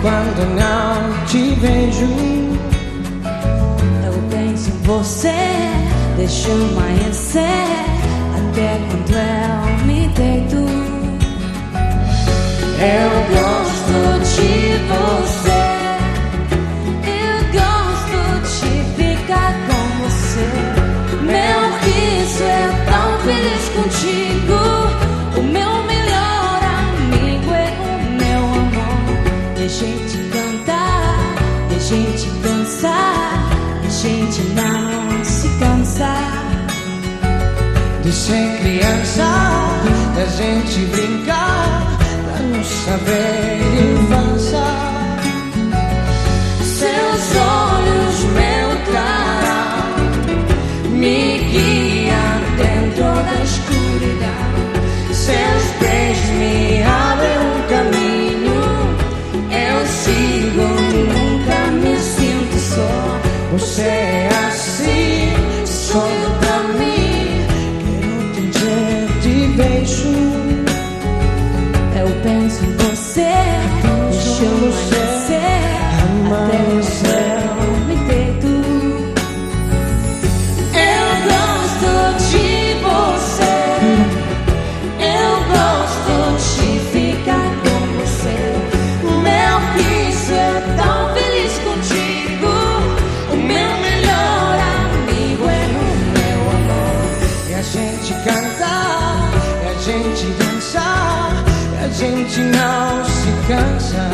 quando não te vejo. Eu penso em você, deixo amanhecer, até quando eu me deito. Eu gosto De você, eu gosto de ficar com você. Meu riso é tão feliz contigo. O meu melhor amigo é o meu amor. Deixa a gente cantar, deixa a gente dançar, deixa a gente não se cansar. de ser criança, da gente brincar, da não saber infância. Seus olhos, meu cara, me guiam dentro da escuridão. Seus pés me abrem um caminho, Eu sigo, nunca me sinto só. você é assim, sonho pra mim. Quero te dizer, te beijo. Eu penso em você, deixo amanhecer, até eu me deito. Eu gosto de você, eu gosto de ficar com você. Meu riso é tão feliz contigo. O meu melhor amigo é o meu amor. E a gente cantar, e a gente dançar, e a gente não se cansa.